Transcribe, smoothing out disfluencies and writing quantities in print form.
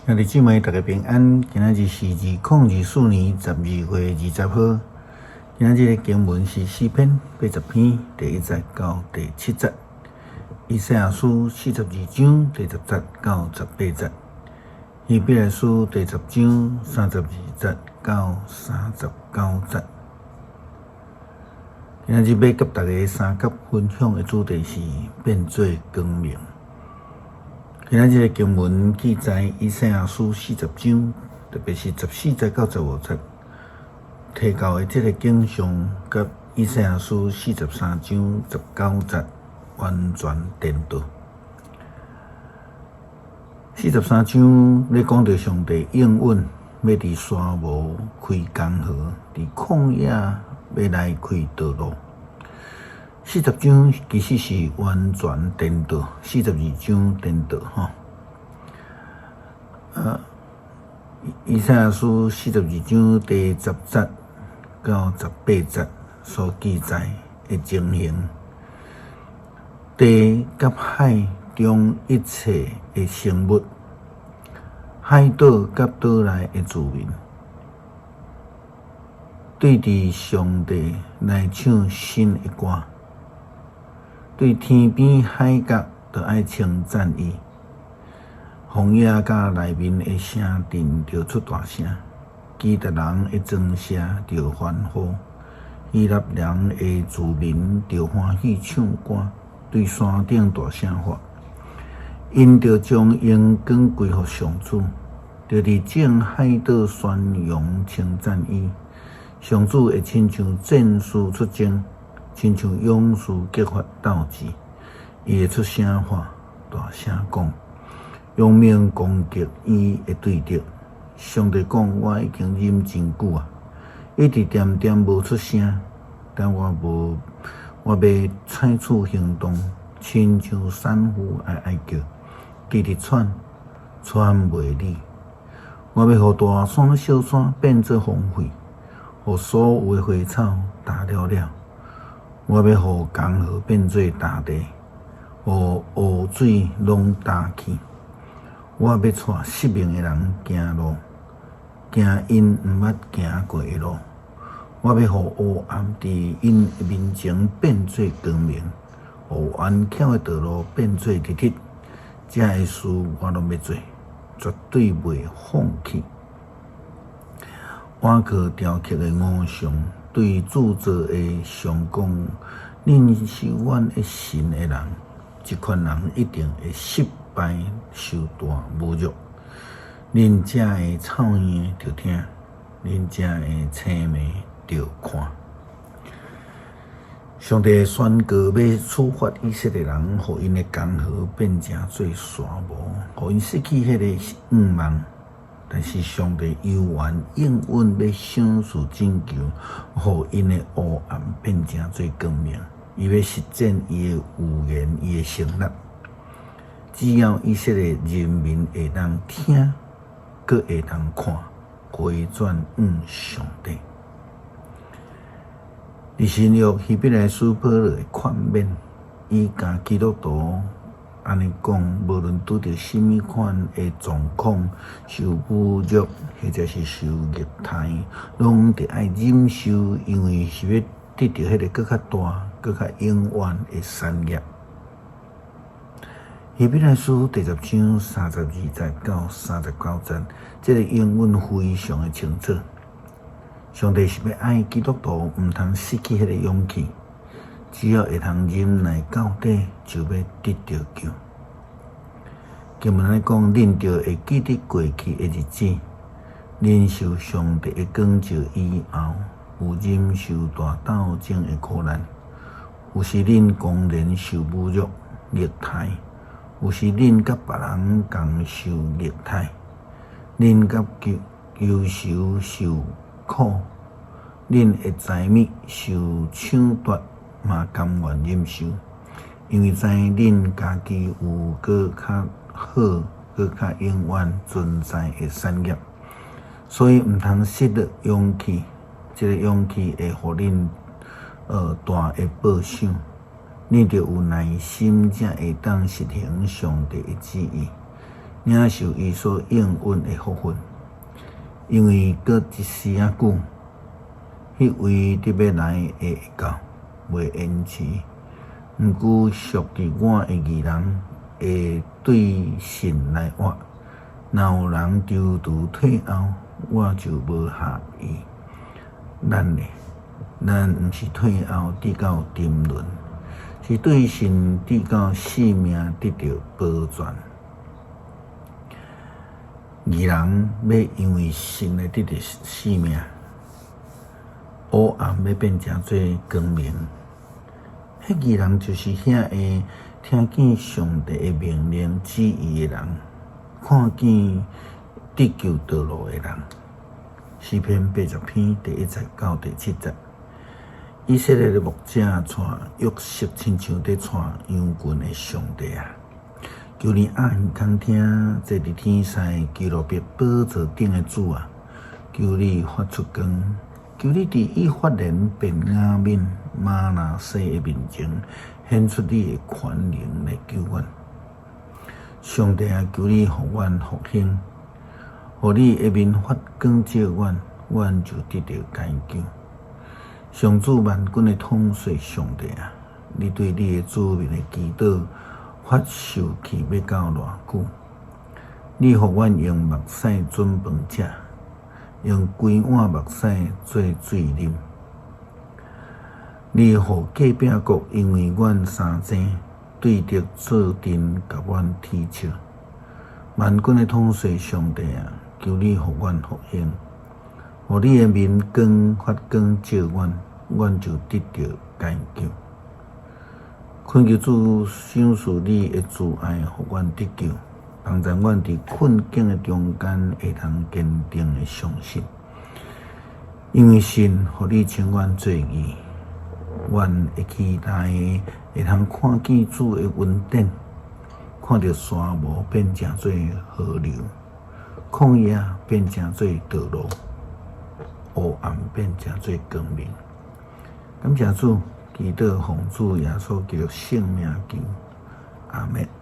兄弟姊妹，大家平安。今仔日是2024年12月20号。今仔日的经文是诗篇80篇第1节到第7节，以赛亚书42章第10节到18节，希伯来书第10章32节到39节。今仔日要甲大家三角分享的主题是变做光明。今仔日的经文记载以赛亚书40章，特别是14节到15节，提到的这个景象，甲以赛亚书43章19节完全颠倒。43章咧讲到上帝应允要伫沙漠开江河，伫旷野要来开道路。40章其实是完全颠倒，42章颠倒吼。以赛亚书42章第10节到18节所记载的情形，地甲海中一切的生物，海岛甲岛内的居民，对伫上帝来唱新的歌。对天边海角，就爱称赞伊；荒野甲内面的声阵，就出大声；基达人的庄舍，就欢呼；希腊人的居民，就欢喜唱歌，对山顶大声发。因就将荣光归乎上主，就伫正海岛宣扬称赞伊。上主会亲像战士出征。亲像勇士激发斗志，伊会出声发，大声讲，用命攻击伊的对敌。上帝讲：我已经忍真久啊，一直点点无出声，但我要采取行动，亲像山呼哀叫，直直喘袂离。我要互大山小山变作荒废，互所有的花草打了了。我要互江河变做大地，互湖水拢干去。我要带失明的人行路，行因毋捌行过的路。我要互黑暗伫因面前变做光明，互弯巧的道路变做日日。这个事我拢要做，绝对袂放弃。瓦靠雕刻的偶像。对著作的上讲，恁是阮的神的人，这款人一定会失败，受大侮辱。恁遮的臭耳着听，恁遮的青眉着看。上帝宣告要处罚以色列人，互因的江河变成做沙漠，互因失去迄个愿望。但是上帝犹原应允要赏赐拯救，互因的黑暗变成做光明。伊要实践伊的预言，伊的承诺。只要以色列人民会当听，佮会当看，回转上帝。伫新约希伯来书保罗的劝勉，伊甲基督徒。安尼讲，无论拄着甚物款的状况，受侮辱或者是受虐待，拢得爱忍受，因为是要得到迄个更较大、更较永远的产业。希伯来书第10章32节到39节，这个英文非常的清楚。上帝是要爱基督徒，毋通失去迄个勇气。只要会通忍耐到底，就要得到救。经文来讲，恁就会记得过去的日子，忍受上帝的光照以后，有忍受大斗争的苦难。有时恁公然受侮辱、虐待；有时恁甲别人共受虐待；恁甲忧愁受苦；恁的财物受抢夺。嘛甘愿忍受，因为知恁家己有搁较好、搁较永远存在的产业，所以毋通失了勇气。这个勇气会互恁大的报赏。你着有耐心，才会当实行上帝的旨意。领受伊所应允的福分。因为过一时仔久，迄位伫要来的会到，袂延迟。毋过属伫我的义人会对神来活。若有人中途退后，我就无合意。咱毋是退后直到沉沦，是对神直到生命得到保全。义人要因为神来得到生命，黑暗要变成做光明。迄义人就是遐个听见上帝的命令旨意的人，看见得救道路的人。诗篇80篇第1节到第7节。以色列的牧者带约瑟，亲像在带羊群的上帝啊！求你暗空听，坐伫天西基路伯宝座顶的主啊！求你发出光，求你伫伊发言变雅悯玛拿西的面前，显出你的权能来救阮。上帝啊，求你互阮复兴，互你的面发光照阮，阮就得到解救。上主万军的统帅上帝啊，你对你的子民的祈祷发受气要到偌久？你互阮用目屎准饭食，用规碗目屎做水啉。你互隔壁国因为阮相争，对敌做阵，甲阮踢笑。万军的统帅上帝啊，求你互阮复兴，互你的面光发光照阮，阮就得到解救。恳求主赏赐你的慈爱，互阮得救，帮助阮伫困境的中间会通坚定的相信。因为神互你称阮做义，阮会期待会通看见主的恩典，看到沙漠变成做河流，旷野变成做道路，黑暗变成做光明。感谢主。祈祷奉主耶稣基督圣名求，阿门。